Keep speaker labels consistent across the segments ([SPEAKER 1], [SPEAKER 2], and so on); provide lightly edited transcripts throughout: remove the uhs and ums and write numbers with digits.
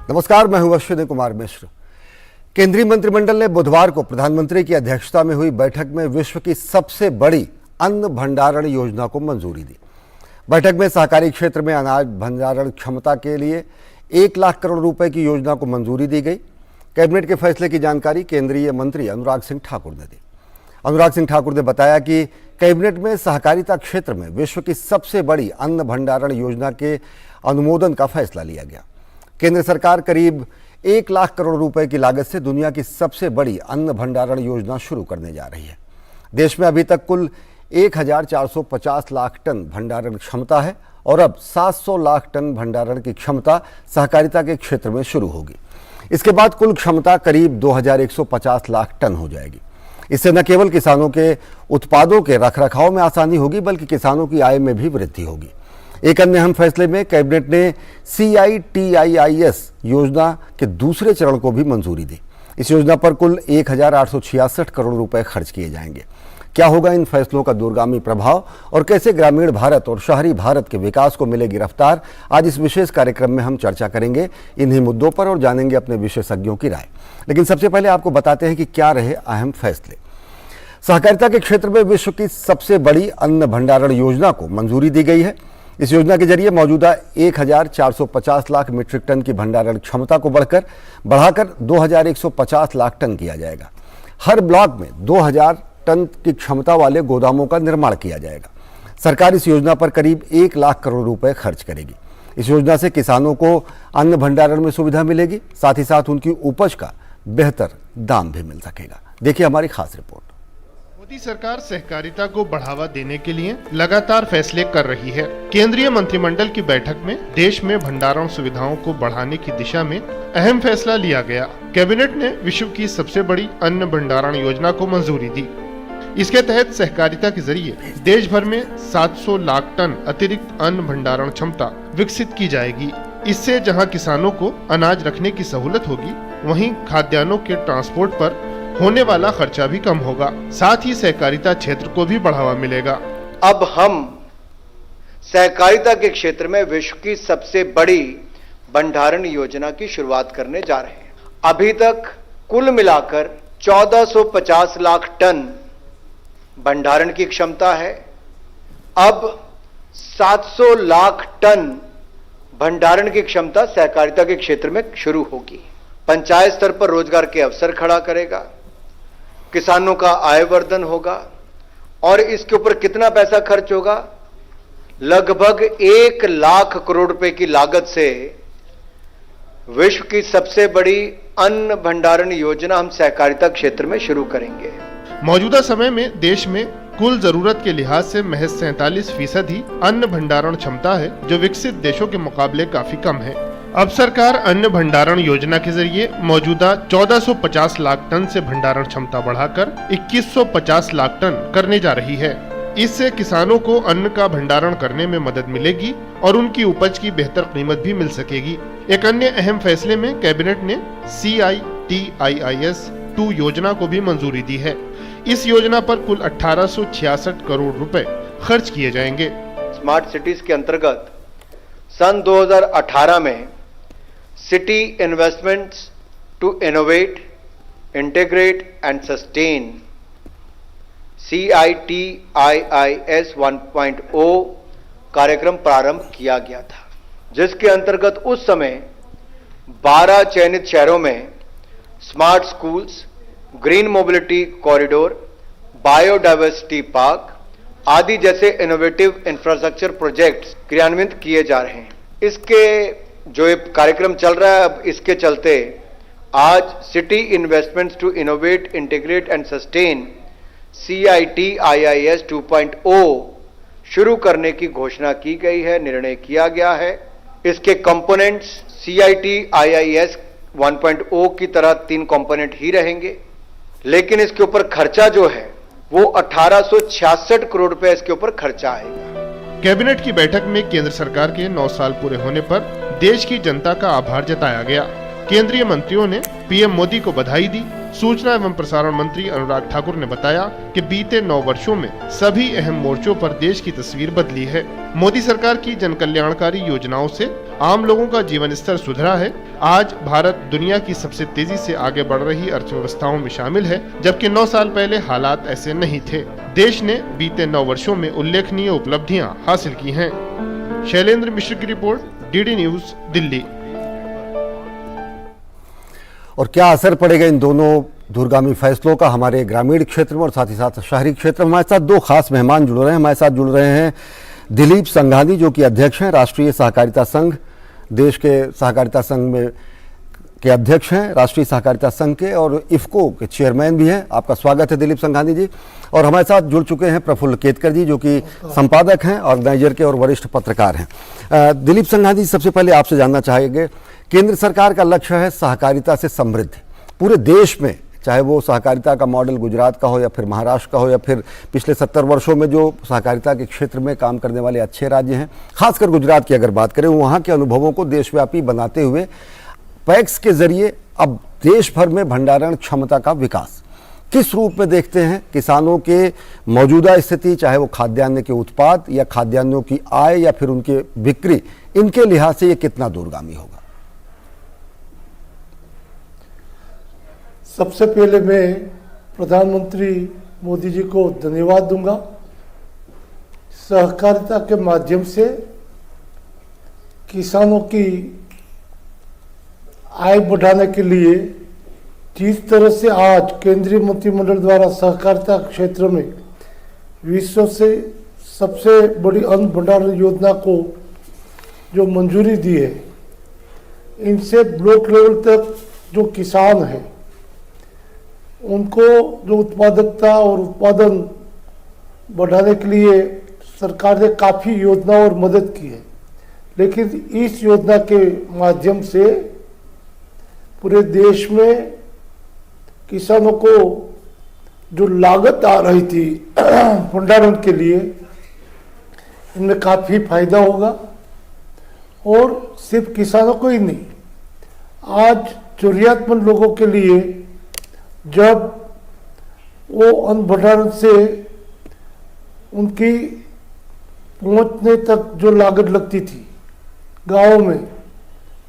[SPEAKER 1] नमस्कार, मैं हूं अश्विनी कुमार मिश्र। केंद्रीय मंत्रिमंडल ने बुधवार को प्रधानमंत्री की अध्यक्षता में हुई बैठक में विश्व की सबसे बड़ी अन्न भंडारण योजना को मंजूरी दी। बैठक में सहकारी क्षेत्र में अनाज भंडारण क्षमता के लिए 1 लाख करोड़ रुपए की योजना को मंजूरी दी गई। कैबिनेट के फैसले की जानकारी केंद्रीय मंत्री अनुराग सिंह ठाकुर ने दी। अनुराग सिंह ठाकुर ने बताया कि कैबिनेट में सहकारिता क्षेत्र में विश्व की सबसे बड़ी अन्न भंडारण योजना के अनुमोदन का फैसला लिया गया। केंद्र सरकार करीब 1 लाख करोड़ रुपए की लागत से दुनिया की सबसे बड़ी अन्न भंडारण योजना शुरू करने जा रही है। देश में अभी तक कुल 1450 लाख टन भंडारण क्षमता है और अब 700 लाख टन भंडारण की क्षमता सहकारिता के क्षेत्र में शुरू होगी। इसके बाद कुल क्षमता करीब 2150 लाख टन हो जाएगी। इससे न केवल किसानों के उत्पादों के रखरखाव में आसानी होगी बल्कि किसानों की आय में भी वृद्धि होगी। एक अन्य अहम फैसले में कैबिनेट ने CITIIS योजना के दूसरे चरण को भी मंजूरी दी। इस योजना पर कुल 1866 करोड़ रुपए खर्च किए जाएंगे। क्या होगा इन फैसलों का दूरगामी प्रभाव और कैसे ग्रामीण भारत और शहरी भारत के विकास को मिलेगी रफ्तार, आज इस विशेष कार्यक्रम में हम चर्चा करेंगे इन्हीं मुद्दों पर और जानेंगे अपने विशेषज्ञों की राय। लेकिन सबसे पहले आपको बताते हैं कि क्या रहे अहम फैसले। सहकारिता के क्षेत्र में विश्व की सबसे बड़ी अन्न भंडारण योजना को मंजूरी दी गई है। इस योजना के जरिए मौजूदा 1450 लाख मीट्रिक टन की भंडारण क्षमता को बढ़ाकर 2150 लाख टन किया जाएगा। हर ब्लॉक में 2000 टन की क्षमता वाले गोदामों का निर्माण किया जाएगा। सरकार इस योजना पर करीब 1 लाख करोड़ रुपए खर्च करेगी। इस योजना से किसानों को अन्न भंडारण में सुविधा मिलेगी, साथ ही साथ उनकी उपज का बेहतर दाम भी मिल सकेगा। देखिए हमारी खास रिपोर्ट।
[SPEAKER 2] मोदी सरकार सहकारिता को बढ़ावा देने के लिए लगातार फैसले कर रही है। केंद्रीय मंत्रिमंडल की बैठक में देश में भंडारण सुविधाओं को बढ़ाने की दिशा में अहम फैसला लिया गया। कैबिनेट ने विश्व की सबसे बड़ी अन्न भंडारण योजना को मंजूरी दी। इसके तहत सहकारिता के जरिए देश भर में 700 लाख टन अतिरिक्त अन्न भंडारण क्षमता विकसित की जाएगी। इससे जहां किसानों को अनाज रखने की सहूलत होगी, वहीं खाद्यान्नों के ट्रांसपोर्ट पर होने वाला खर्चा भी कम होगा। साथ ही सहकारिता क्षेत्र को भी बढ़ावा मिलेगा।
[SPEAKER 3] अब हम सहकारिता के क्षेत्र में विश्व की सबसे बड़ी भंडारण योजना की शुरुआत करने जा रहे हैं। अभी तक कुल मिलाकर 1450 लाख टन भंडारण की क्षमता है। अब 700 लाख टन भंडारण की क्षमता सहकारिता के क्षेत्र में शुरू होगी। पंचायत स्तर पर रोजगार के अवसर खड़ा करेगा, किसानों का आय वर्धन होगा। और इसके ऊपर कितना पैसा खर्च होगा? लगभग 1 लाख करोड़ रुपए की लागत से विश्व की सबसे बड़ी अन्न भंडारण योजना हम सहकारिता क्षेत्र में शुरू करेंगे।
[SPEAKER 2] मौजूदा समय में देश में कुल जरूरत के लिहाज से महज 47% ही अन्न भंडारण क्षमता है, जो विकसित देशों के मुकाबले काफी कम है। अब सरकार अन्न भंडारण योजना के जरिए मौजूदा 1450 लाख टन से भंडारण क्षमता बढ़ाकर 2150 लाख टन करने जा रही है। इससे किसानों को अन्न का भंडारण करने में मदद मिलेगी और उनकी उपज की बेहतर कीमत भी मिल सकेगी। एक अन्य अहम फैसले में कैबिनेट ने CITIIS 2 योजना को भी मंजूरी दी है। इस योजना पर कुल 1866 करोड़ रुपए खर्च किए जाएंगे।
[SPEAKER 3] स्मार्ट सिटीज के अंतर्गत सन 2018 में city investments to innovate, integrate and sustain CITIIS 1.0 कार्यक्रम प्रारंभ किया गया था, जिसके अंतर्गत उस समय 12 चयनित शहरों में smart schools, green mobility corridor, biodiversity park आदि जैसे इनोवेटिव इंफ्रास्ट्रक्चर प्रोजेक्ट्स क्रियान्वित किए जा रहे हैं। इसके जो कार्यक्रम चल रहा है, अब इसके चलते आज city investments to innovate, integrate and sustain CITIIS 2.0 शुरू करने की घोषणा की गई है, निर्णय किया गया है। इसके कंपोनेंट्स CITIIS 1.0 की तरह 3 कंपोनेंट ही रहेंगे, लेकिन इसके ऊपर खर्चा जो है वो 1866 करोड़ रुपए इसके ऊपर खर्चा आएगा।
[SPEAKER 2] कैबिनेट की बैठक में केंद्र सरकार के 9 साल पूरे होने पर देश की जनता का आभार जताया गया। केंद्रीय मंत्रियों ने पीएम मोदी को बधाई दी। सूचना एवं प्रसारण मंत्री अनुराग ठाकुर ने बताया कि बीते 9 वर्षों में सभी अहम मोर्चों पर देश की तस्वीर बदली है। मोदी सरकार की जन कल्याणकारी योजनाओं से आम लोगों का जीवन स्तर सुधरा है। आज भारत दुनिया की सबसे तेजी से आगे बढ़ रही अर्थव्यवस्थाओं में शामिल है, जबकि 9 साल पहले हालात ऐसे नहीं थे। देश ने बीते 9 वर्षों में उल्लेखनीय उपलब्धियां हासिल की हैं। शैलेंद्र मिश्र की रिपोर्ट, डीडी न्यूज, दिल्ली।
[SPEAKER 1] और क्या असर पड़ेगा इन दोनों दूरगामी फैसलों का हमारे ग्रामीण क्षेत्र में और साथ ही साथ शहरी क्षेत्र में? हमारे साथ 2 खास मेहमान जुड़ रहे हैं। हमारे साथ जुड़ रहे हैं दिलीप संघानी, जो कि अध्यक्ष हैं राष्ट्रीय सहकारिता संघ, देश के सहकारिता संघ में के अध्यक्ष हैं राष्ट्रीय सहकारिता संघ के, और इफ्को के चेयरमैन भी हैं। आपका स्वागत है दिलीप संघानी जी। और हमारे साथ जुड़ चुके हैं प्रफुल्ल केतकर जी, जो कि संपादक हैं, ऑर्गेनाइजर के और वरिष्ठ पत्रकार हैं। दिलीप संघानी जी, सबसे पहले आपसे जानना चाहेंगे, केंद्र सरकार का लक्ष्य है सहकारिता से समृद्धि। पूरे देश में, चाहे वो सहकारिता का मॉडल गुजरात का हो या फिर महाराष्ट्र का हो या फिर पिछले 70 वर्षों में जो सहकारिता के क्षेत्र में काम करने वाले अच्छे राज्य हैं, खासकर गुजरात की अगर बात करें, वहाँ के अनुभवों को देशव्यापी बनाते हुए पैक्स के जरिए अब देश भर में भंडारण क्षमता का विकास किस रूप में देखते हैं? किसानों के मौजूदा स्थिति, चाहे वो खाद्यान्न के उत्पाद या खाद्यान्नों की आय या फिर उनके बिक्री, इनके लिहाज से ये कितना दूरगामी होगा?
[SPEAKER 4] सबसे पहले मैं प्रधानमंत्री मोदी जी को धन्यवाद दूंगा। सहकारिता के माध्यम से किसानों की आय बढ़ाने के लिए जिस तरह से आज केंद्रीय मंत्रिमंडल द्वारा सहकारिता क्षेत्र में विश्व से सबसे बड़ी अन्न भंडारण योजना को जो मंजूरी दी है, इनसे ब्लॉक लेवल तक जो किसान हैं उनको जो उत्पादकता और उत्पादन बढ़ाने के लिए सरकार ने काफ़ी योजना और मदद की है। लेकिन इस योजना के माध्यम से पूरे देश में किसानों को जो लागत आ रही थी भंडारण के लिए, इनमें काफ़ी फायदा होगा। और सिर्फ किसानों को ही नहीं, आज जरूरियातमंद लोगों के लिए जब वो अन्न भंडारण से उनकी पहुंचने तक जो लागत लगती थी गाँव में,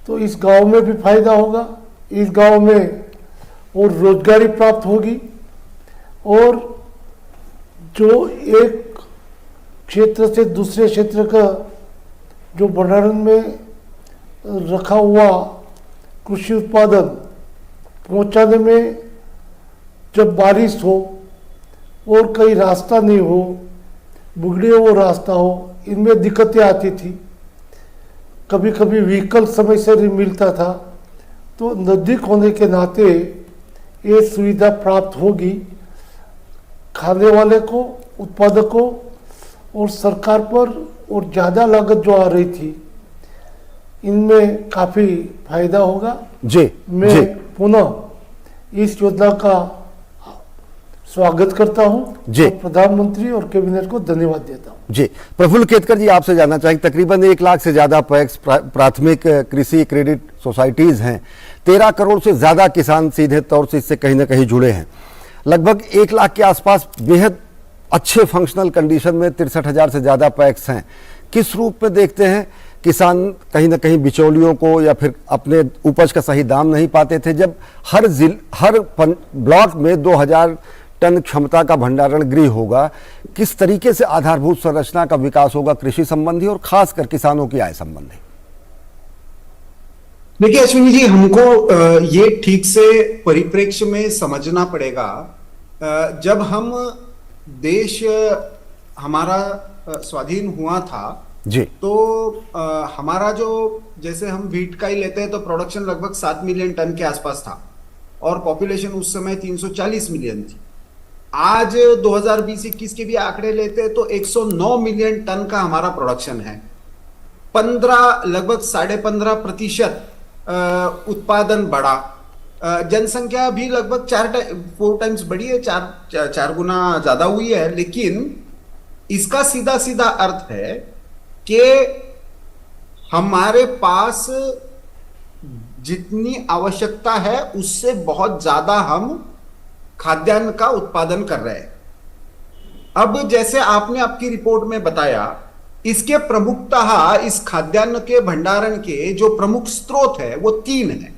[SPEAKER 4] तो इस गांव में भी फायदा होगा। इस गांव में और रोजगारी प्राप्त होगी और जो एक क्षेत्र से दूसरे क्षेत्र का जो भंडारण में रखा हुआ कृषि उत्पादन पहुंचाने में, जब बारिश हो और कहीं रास्ता नहीं हो, बिगड़े वो रास्ता हो, इनमें दिक्कतें आती थी। कभी कभी व्हीकल समय से नहीं मिलता था, तो नज़दीक होने के नाते ये सुविधा प्राप्त होगी खाने वाले को, उत्पादकों और सरकार पर। और ज़्यादा लागत जो आ रही थी, इनमें काफ़ी फायदा होगा। मैं पुनः इस योजना का स्वागत करता हूं जी। तो प्रधानमंत्री और कैबिनेट को धन्यवाद देता हूं
[SPEAKER 1] जी। प्रफुल्ल केतकर जी, आपसे जानना चाहेंगे, तकरीबन 1 लाख से ज्यादा पैक्स प्राथमिक कृषि क्रेडिट सोसाइटीज हैं। 13 करोड़ से ज्यादा किसान सीधे तौर से इससे कहीं ना कहीं जुड़े हैं। लगभग 1 लाख के आसपास बेहद अच्छे फंक्शनल कंडीशन में 63,000 से ज्यादा पैक्स हैं। किस रूप में देखते हैं? किसान कहीं ना कहीं बिचौलियों को या फिर अपने उपज का सही दाम नहीं पाते थे। जब हर ब्लॉक में 2000 टन क्षमता का भंडारण गृह होगा, किस तरीके से आधारभूत संरचना का विकास होगा कृषि संबंधी और खासकर किसानों की आय संबंधी?
[SPEAKER 5] देखिए अश्विनी जी, हमको ये ठीक से परिप्रेक्ष्य में समझना पड़ेगा। जब हम देश हमारा स्वाधीन हुआ था
[SPEAKER 1] जी,
[SPEAKER 5] तो हमारा जो, जैसे हम व्हीट का ही लेते हैं तो प्रोडक्शन लगभग 7 मिलियन टन के आसपास था और पॉपुलेशन उस समय 340 मिलियन थी। आज 2020-21 के भी आंकड़े लेते हैं तो 109 मिलियन टन का हमारा प्रोडक्शन है। लगभग 15.5% उत्पादन बढ़ा। जनसंख्या भी लगभग 4 टाइम्स बढ़ी है, 4 गुना ज्यादा हुई है। लेकिन इसका सीधा सीधा अर्थ है कि हमारे पास जितनी आवश्यकता है उससे बहुत ज्यादा हम खाद्यान्न का उत्पादन कर रहे हैं। अब जैसे आपने आपकी रिपोर्ट में बताया, इसके प्रमुखतः इस खाद्यान्न के भंडारण के जो प्रमुख स्रोत है वो 3 है।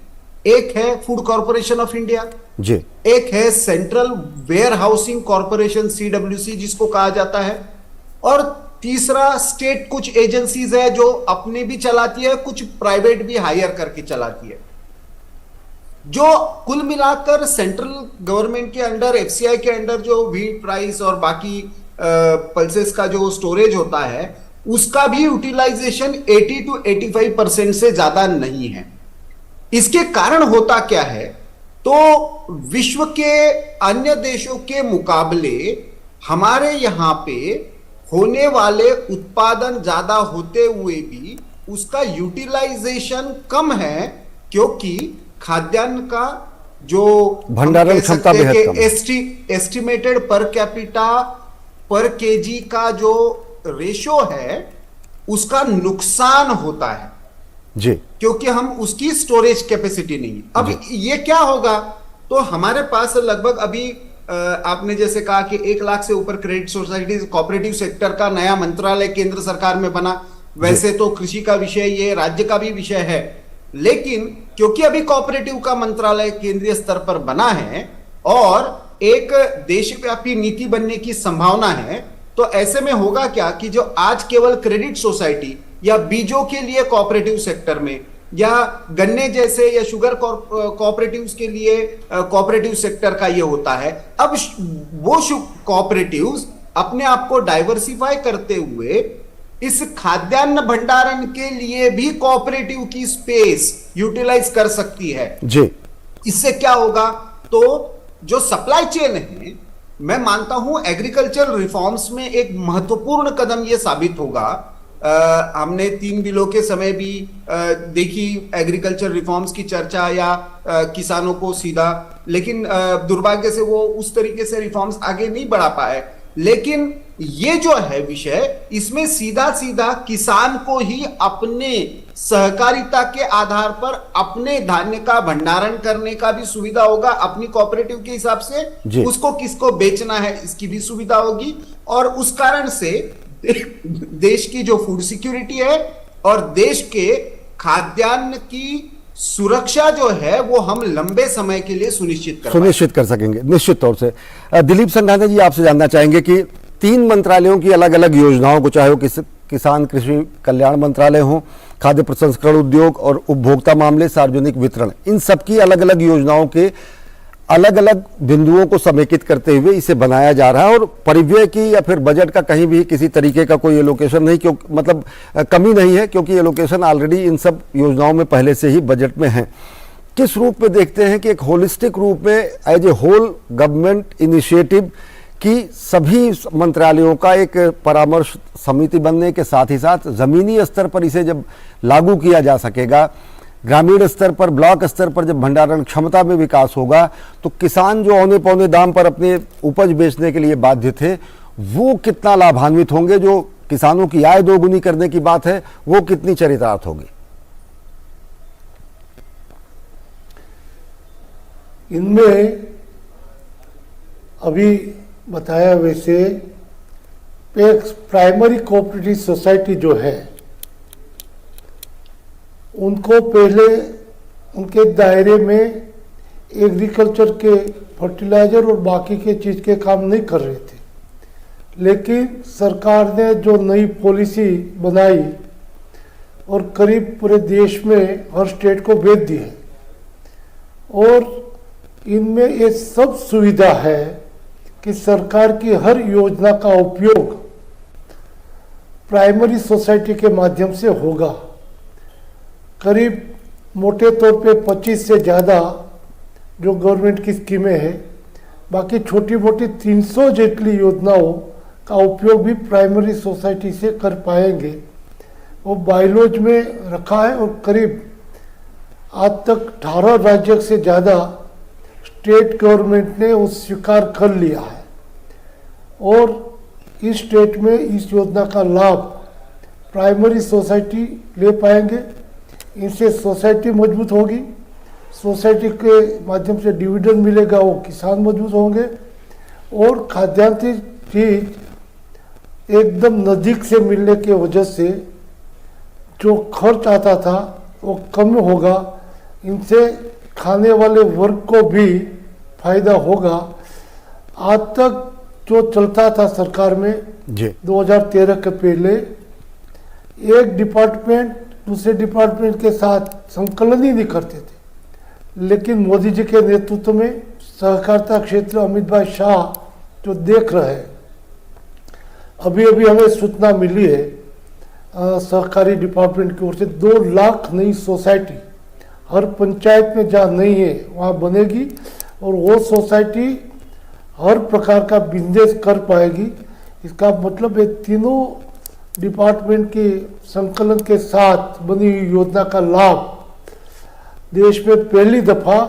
[SPEAKER 5] एक है food corporation of India
[SPEAKER 1] ji,
[SPEAKER 5] एक है central warehousing corporation CWC जिसको कहा जाता है, और तीसरा स्टेट कुछ एजेंसीज है जो अपने भी चलाती है, कुछ प्राइवेट भी हायर करके चलाती है। जो कुल मिलाकर सेंट्रल गवर्नमेंट के अंडर, FCI के अंडर जो व्हीट प्राइस और बाकी पल्सेस का जो स्टोरेज होता है उसका भी यूटिलाइजेशन 80 to 85% से ज्यादा नहीं है। इसके कारण होता क्या है, तो विश्व के अन्य देशों के मुकाबले हमारे यहां पे होने वाले उत्पादन ज्यादा होते हुए भी उसका यूटिलाइजेशन कम है, क्योंकि खाद्यान्न का जो
[SPEAKER 1] भंडारण क्षमता बेहद कम है।
[SPEAKER 5] एस्टिमेटेड पर कैपिटा पर केजी का जो रेशो है उसका नुकसान होता है
[SPEAKER 1] जी,
[SPEAKER 5] क्योंकि हम उसकी स्टोरेज कैपेसिटी नहीं। अब ये क्या होगा, तो हमारे पास लगभग अभी आपने जैसे कहा कि 1 लाख से ऊपर क्रेडिट सोसाइटी कोऑपरेटिव सेक्टर का नया मंत्रालय केंद्र सरकार में बना। वैसे तो कृषि का विषय ये राज्य का भी विषय है, लेकिन क्योंकि अभी कोऑपरेटिव का मंत्रालय केंद्रीय स्तर पर बना है और एक देशव्यापी नीति बनने की संभावना है, तो ऐसे में होगा क्या कि जो आज केवल क्रेडिट सोसाइटी या बीजों के लिए कोऑपरेटिव सेक्टर में या गन्ने जैसे या शुगर कोऑपरेटिव्स के लिए कोऑपरेटिव सेक्टर का ये होता है, अब वो कोऑपरेटिव्स अपने आप को डाइवर्सिफाई करते हुए इस खाद्यान्न भंडारण के लिए भी कोऑपरेटिव की स्पेस यूटिलाइज कर सकती है
[SPEAKER 1] जी।
[SPEAKER 5] इससे क्या होगा, तो जो सप्लाई चेन है, मैं मानता हूं एग्रीकल्चर रिफॉर्म्स में एक महत्वपूर्ण कदम यह साबित होगा। हमने 3 बिलों के समय भी देखी एग्रीकल्चर रिफॉर्म्स की चर्चा या किसानों को सीधा, लेकिन दुर्भाग्य से वो उस तरीके से रिफॉर्म्स आगे नहीं बढ़ा पाए। लेकिन ये जो है विषय, इसमें सीधा सीधा किसान को ही अपने सहकारिता के आधार पर अपने धान्य का भंडारण करने का भी सुविधा होगा, अपनी कोऑपरेटिव के हिसाब से उसको किसको बेचना है इसकी भी सुविधा होगी, और उस कारण से देश की जो फूड सिक्योरिटी है और देश के खाद्यान्न की सुरक्षा जो है वो हम लंबे समय के लिए सुनिश्चित कर
[SPEAKER 1] सकेंगे निश्चित तौर से। दिलीप संघाना जी, आपसे जानना चाहेंगे कि 3 मंत्रालयों की अलग अलग योजनाओं को, चाहे वो किसान कृषि कल्याण मंत्रालय हो, खाद्य प्रसंस्करण उद्योग और उपभोक्ता मामले, सार्वजनिक वितरण, इन सबकी अलग अलग योजनाओं के अलग अलग बिंदुओं को समेकित करते हुए इसे बनाया जा रहा है, और परिव्यय की या फिर बजट का कहीं भी किसी तरीके का कोई एलोकेशन नहीं, क्योंकि मतलब कमी नहीं है, क्योंकि एलोकेशन ऑलरेडी इन सब योजनाओं में पहले से ही बजट में है। किस रूप में देखते हैं कि एक होलिस्टिक रूप में as a whole government initiative कि सभी मंत्रालयों का एक परामर्श समिति बनने के साथ ही साथ जमीनी स्तर पर इसे जब लागू किया जा सकेगा, ग्रामीण स्तर पर, ब्लॉक स्तर पर जब भंडारण क्षमता में विकास होगा, तो किसान जो औने पौने दाम पर अपने उपज बेचने के लिए बाध्य थे वो कितना लाभान्वित होंगे, जो किसानों की आय दोगुनी करने की बात है वो कितनी चरितार्थ होगी?
[SPEAKER 4] इनमें अभी बताया वैसे एक प्राइमरी कोऑपरेटिव सोसाइटी जो है उनको पहले उनके दायरे में एग्रीकल्चर के फर्टिलाइजर और बाकी के चीज़ के काम नहीं कर रहे थे, लेकिन सरकार ने जो नई पॉलिसी बनाई और करीब पूरे देश में हर स्टेट को भेज दी है, और इनमें ये सब सुविधा है कि सरकार की हर योजना का उपयोग प्राइमरी सोसाइटी के माध्यम से होगा। करीब मोटे तौर पे 25 से ज़्यादा जो गवर्नमेंट की स्कीमें हैं, बाकी छोटी मोटी 300 जेटली योजनाओं का उपयोग भी प्राइमरी सोसाइटी से कर पाएंगे। वो बायलॉज में रखा है, और करीब आज तक 18 राज्यों से ज़्यादा स्टेट गवर्नमेंट ने वो स्वीकार कर लिया है, और इस स्टेट में इस योजना का लाभ प्राइमरी सोसाइटी ले पाएंगे। इनसे सोसाइटी मजबूत होगी, सोसाइटी के माध्यम से डिविडेंड मिलेगा, वो किसान मजबूत होंगे और खाद्यान्न चीज एकदम नज़दीक से मिलने की वजह से जो खर्च आता था वो कम होगा। इनसे खाने वाले वर्ग को भी फायदा होगा। आज तक जो चलता था सरकार में
[SPEAKER 1] जी
[SPEAKER 4] 2013 के पहले, एक डिपार्टमेंट दूसरे डिपार्टमेंट के साथ संकलन ही नहीं करते थे, लेकिन मोदी जी के नेतृत्व में सहकारिता क्षेत्र अमित भाई शाह जो देख रहे हैं, अभी अभी हमें सूचना मिली है सहकारी डिपार्टमेंट की ओर से 2 लाख नई सोसाइटी हर पंचायत में जहाँ नहीं है वहाँ बनेगी और वो सोसाइटी हर प्रकार का बिजनेस कर पाएगी। इसका मतलब है तीनों डिपार्टमेंट के संकलन के साथ बनी हुई योजना का लाभ देश में पहली दफा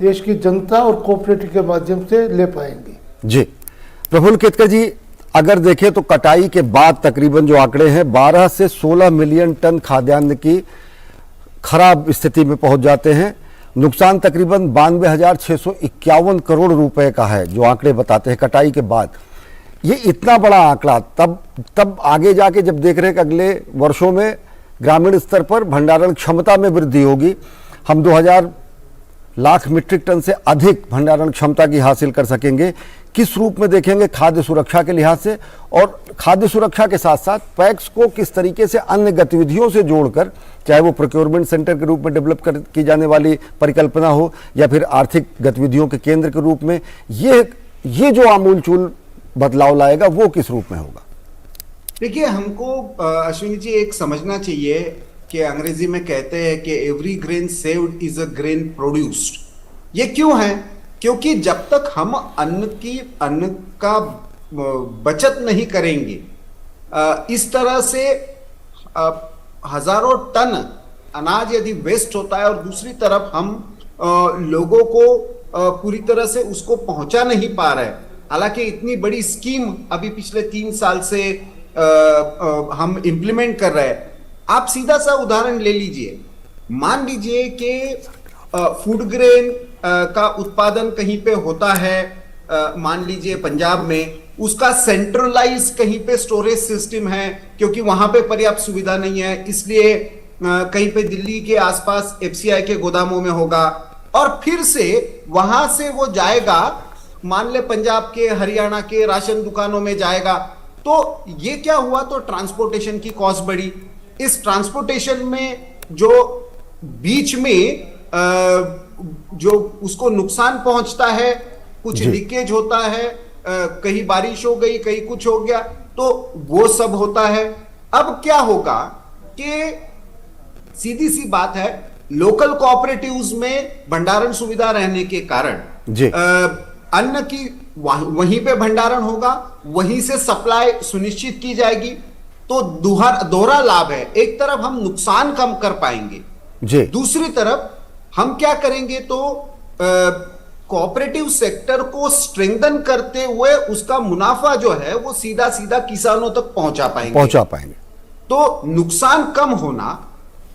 [SPEAKER 4] देश की जनता और कोऑपरेटिव के माध्यम से ले पाएंगे।
[SPEAKER 1] जी प्रफुल्ल केतकर जी, अगर देखें तो कटाई के बाद तकरीबन जो आंकड़े हैं 12 से 16 मिलियन टन खाद्यान्न की खराब स्थिति में पहुंच जाते हैं। नुकसान तकरीबन 92,651 करोड़ रुपए का है, जो आंकड़े बताते हैं कटाई के बाद। ये इतना बड़ा आंकड़ा तब आगे जाके जब देख रहे हैं कि अगले वर्षों में ग्रामीण स्तर पर भंडारण क्षमता में वृद्धि होगी, हम 2000 लाख मीट्रिक टन से अधिक भंडारण क्षमता की हासिल कर सकेंगे। किस रूप में देखेंगे खाद्य सुरक्षा के लिहाज से, और खाद्य सुरक्षा के साथ साथ पैक्स को किस तरीके से अन्य गतिविधियों से जोड़कर, चाहे वो प्रोक्योरमेंट सेंटर के रूप में डेवलप की जाने वाली परिकल्पना हो या फिर आर्थिक गतिविधियों के केंद्र के रूप में, ये जो आमूलचूल बदलाव लाएगा वो किस रूप में होगा?
[SPEAKER 5] देखिए, हमको अश्विनी जी एक समझना चाहिए कि अंग्रेजी में कहते हैं कि every grain saved is a grain produced. ये क्यों है? क्योंकि जब तक हम अन्न का बचत नहीं करेंगे, इस तरह से हजारों टन अनाज यदि वेस्ट होता है और दूसरी तरफ हम लोगों को पूरी तरह से उसको पहुंचा नहीं पा रहे। हालांकि इतनी बड़ी स्कीम अभी पिछले 3 साल से हम इंप्लीमेंट कर रहे हैं। आप सीधा सा उदाहरण ले लीजिए, मान लीजिए कि फूड ग्रेन का उत्पादन कहीं पे होता है, मान लीजिए पंजाब में, उसका सेंट्रलाइज कहीं पे स्टोरेज सिस्टम है क्योंकि वहां पे पर्याप्त सुविधा नहीं है, इसलिए कहीं पे दिल्ली के आसपास एफसीआई के गोदामों में होगा और फिर से वहां से वो जाएगा, मान ले पंजाब के हरियाणा के राशन दुकानों में जाएगा। तो ये क्या हुआ? तो ट्रांसपोर्टेशन की कॉस्ट बढ़ी। इस ट्रांसपोर्टेशन में जो बीच में जो उसको नुकसान पहुंचता है, कुछ लीकेज होता है, कहीं बारिश हो गई, कहीं कुछ हो गया, तो वो सब होता है। अब क्या होगा कि सीधी सी बात है, लोकल कोऑपरेटिव्स में भंडारण सुविधा रहने के कारण अन्न की वहीं पे भंडारण होगा, वहीं से सप्लाई सुनिश्चित की जाएगी। तो दोहरा लाभ है। एक तरफ हम नुकसान कम कर पाएंगे, दूसरी तरफ हम क्या करेंगे तो कोऑपरेटिव सेक्टर को स्ट्रेंथन करते हुए उसका मुनाफा जो है वो सीधा सीधा किसानों तक पहुंचा पाएंगे। तो नुकसान कम होना,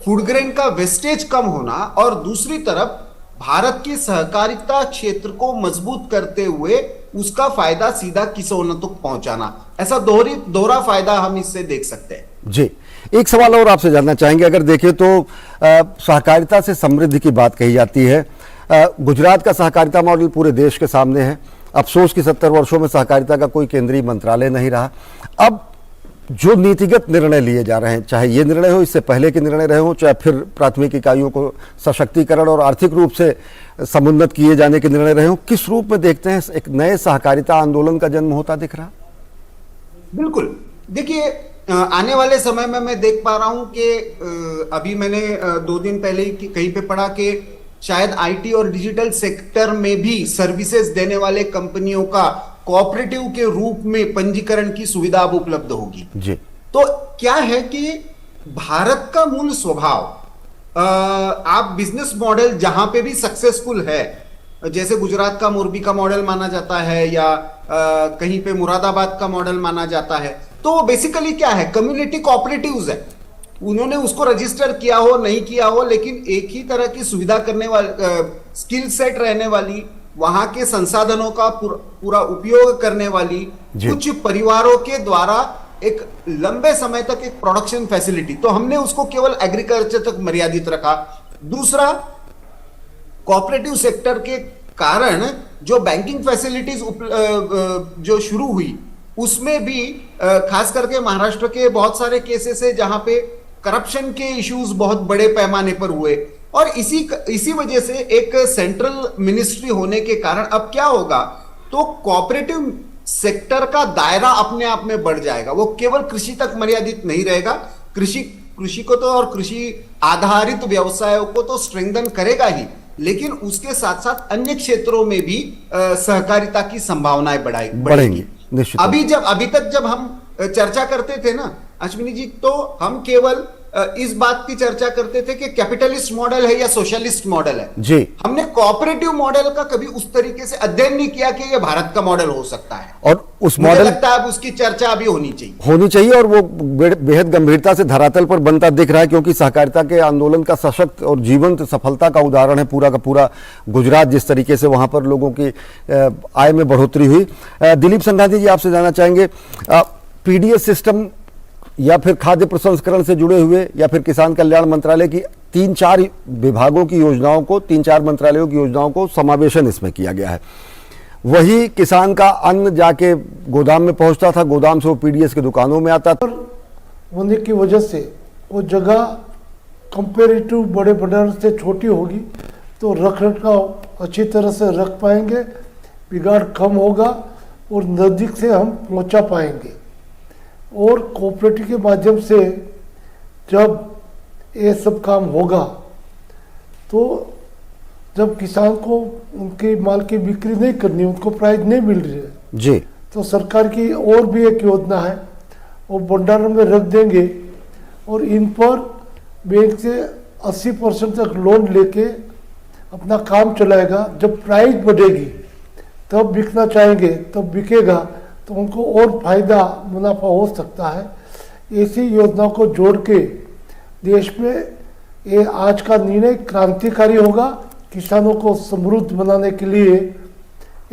[SPEAKER 5] फूड ग्रेन का वेस्टेज कम होना और दूसरी तरफ भारत की सहकारिता क्षेत्र को मजबूत करते हुए उसका फायदा सीधा किसानों तक पहुंचाना, ऐसा दोहरा फायदा हम इससे देख सकते हैं।
[SPEAKER 1] जी, एक सवाल और आपसे जानना चाहेंगे। अगर देखें तो सहकारिता से समृद्धि की बात कही जाती है। गुजरात का सहकारिता मॉडल पूरे देश के सामने है। अफसोस कि 70 वर्षों में सहकारिता का कोई केंद्रीय मंत्रालय नहीं रहा। अब जो नीतिगत निर्णय लिए जा रहे हैं, चाहे ये निर्णय हो, इससे पहले के निर्णय रहे हो, चाहे फिर प्राथमिक इकाइयों को सशक्तिकरण और आर्थिक रूप से समुन्नत किए जाने के निर्णय रहे हो, किस रूप में देखते हैं एक नए सहकारिता आंदोलन का जन्म होता दिख रहा?
[SPEAKER 5] बिल्कुल, देखिए आने वाले समय में मैं देख पा रहा हूं कि अभी मैंने 2 दिन पहले कहीं पे पढ़ा कि शायद आईटी और डिजिटल सेक्टर में भी सर्विसेज देने वाले कंपनियों का कोऑपरेटिव के रूप में पंजीकरण की सुविधा अब उपलब्ध होगी जी। तो क्या है कि भारत का मूल स्वभाव, आप बिजनेस मॉडल जहां पे भी सक्सेसफुल है, जैसे गुजरात का मोरबी का मॉडल माना जाता है या कहीं पे मुरादाबाद का मॉडल माना जाता है, तो वो बेसिकली क्या है, कम्युनिटी कोऑपरेटिव्स है। उन्होंने उसको रजिस्टर किया हो नहीं किया हो, लेकिन एक ही तरह की सुविधा करने वाली, स्किल सेट रहने वाली, वहां के संसाधनों का पूरा उपयोग करने वाली कुछ परिवारों के द्वारा एक लंबे समय तक एक प्रोडक्शन फैसिलिटी, तो हमने उसको केवल एग्रीकल्चर तक मर्यादित रखा। दूसरा, कोऑपरेटिव सेक्टर के कारण जो बैंकिंग फैसिलिटीज जो शुरू हुई, उसमें भी खास करके महाराष्ट्र के बहुत सारे केसेस है जहां पे करप्शन के इश्यूज बहुत बड़े पैमाने पर हुए, और इसी वजह से एक सेंट्रल मिनिस्ट्री होने के कारण अब क्या होगा, तो कोऑपरेटिव सेक्टर का दायरा अपने आप में बढ़ जाएगा। वो केवल कृषि तक मर्यादित नहीं रहेगा। कृषि को तो और कृषि आधारित व्यवसायों को तो स्ट्रेंथन करेगा ही, लेकिन उसके साथ साथ अन्य क्षेत्रों में भी सहकारिता की संभावनाएं बढ़ेंगी। अभी तक जब हम चर्चा करते थे ना अश्विनी जी, तो हम केवल इस बात की चर्चा करते थे कि कैपिटलिस्ट मॉडल है या सोशलिस्ट मॉडल है जी। हमने कोऑपरेटिव मॉडल का कभी उस तरीके से अध्ययन नहीं किया कि यह भारत का मॉडल हो सकता है, और उस मॉडल लगता है अब उसकी चर्चा अभी होनी चाहिए, और वो बेहद गंभीरता से धरातल पर बनता दिख रहा है, क्योंकि सहकारिता के आंदोलन का सशक्त और जीवंत सफलता का उदाहरण है पूरा का पूरा गुजरात, जिस तरीके से वहां पर लोगों की आय में बढ़ोतरी हुई। दिलीप संघानी जी, आपसे जानना चाहेंगे, पीडीएस सिस्टम या फिर खाद्य प्रसंस्करण से जुड़े हुए या फिर किसान कल्याण मंत्रालय की 3-4 विभागों की योजनाओं को, 3-4 मंत्रालयों की योजनाओं को समावेशन इसमें किया गया है। वही किसान का अन्न जाके गोदाम में पहुंचता था, गोदाम से वो पीडीएस की दुकानों में आता था।
[SPEAKER 4] होने की वजह से वो जगह कंपेरेटिव बड़े भंडारण से छोटी होगी, तो रख रखाव अच्छी तरह से रख पाएंगे, बिगाड़ कम होगा और नज़दीक से हम पहुंचा पाएंगे। और कोऑपरेटिव के माध्यम से जब ये सब काम होगा, तो जब किसान को उनके माल की बिक्री नहीं करनी, उनको प्राइस नहीं मिल रही है जी, तो सरकार की और भी एक योजना है, वो भंडारण में रख देंगे और इन पर बैंक से 80% तक लोन लेके अपना काम चलाएगा। जब प्राइस बढ़ेगी तब बिकना चाहेंगे, तब बिकेगा, तो उनको और फायदा मुनाफा हो सकता है। ऐसी योजनाओं को जोड़ के देश में ये आज का निर्णय क्रांतिकारी होगा, किसानों को समृद्ध बनाने के लिए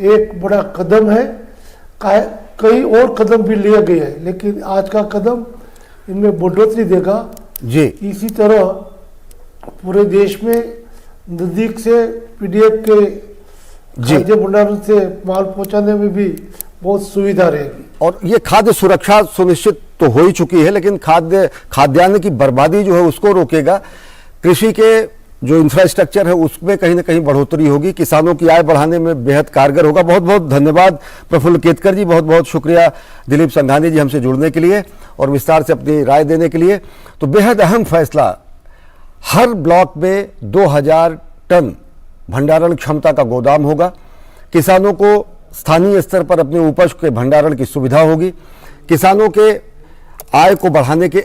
[SPEAKER 4] एक बड़ा कदम है। कई और कदम भी लिए गए हैं, लेकिन आज का कदम इनमें बढ़ोतरी देगा जी। इसी तरह पूरे देश में नजदीक से पीडीएस के खाद्य भंडारण से माल पहुंचाने में भी बहुत सुविधा रहेगी।
[SPEAKER 1] और ये खाद्य सुरक्षा सुनिश्चित तो हो ही चुकी है, लेकिन खाद्यान्न की बर्बादी जो है उसको रोकेगा। कृषि के जो इंफ्रास्ट्रक्चर है उसमें कहीं ना कहीं बढ़ोतरी होगी, किसानों की आय बढ़ाने में बेहद कारगर होगा। बहुत बहुत धन्यवाद प्रफुल्ल केतकर जी, बहुत बहुत शुक्रिया दिलीप संघानी जी हमसे जुड़ने के लिए और विस्तार से अपनी राय देने के लिए। तो बेहद अहम फैसला, हर ब्लॉक में 2000 टन भंडारण क्षमता का गोदाम होगा। किसानों को स्थानीय स्तर पर अपने उपज के भंडारण की सुविधा होगी। किसानों के आय को बढ़ाने के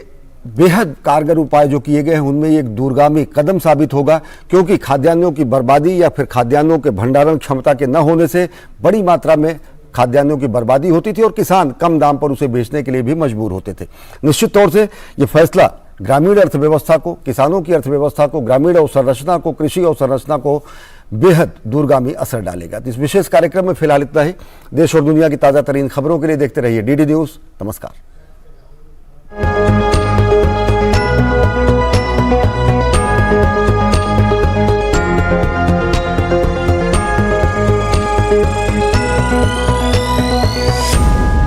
[SPEAKER 1] बेहद कारगर उपाय जो किए गए हैं उनमें एक दूरगामी कदम साबित होगा, क्योंकि खाद्यान्नों की बर्बादी या फिर खाद्यान्नों के भंडारण क्षमता के न होने से बड़ी मात्रा में खाद्यान्नों की बर्बादी होती थी और किसान कम दाम पर उसे बेचने के लिए भी मजबूर होते थे। निश्चित तौर से ये फैसला ग्रामीण अर्थव्यवस्था को, किसानों की अर्थव्यवस्था को, ग्रामीण अवसंरचना को, कृषि अवसंरचना को बेहद दूरगामी असर डालेगा। तो इस विशेष कार्यक्रम में फिलहाल इतना ही। देश और दुनिया की ताज़ा तरीन खबरों के लिए देखते रहिए डीडी न्यूज़। नमस्कार।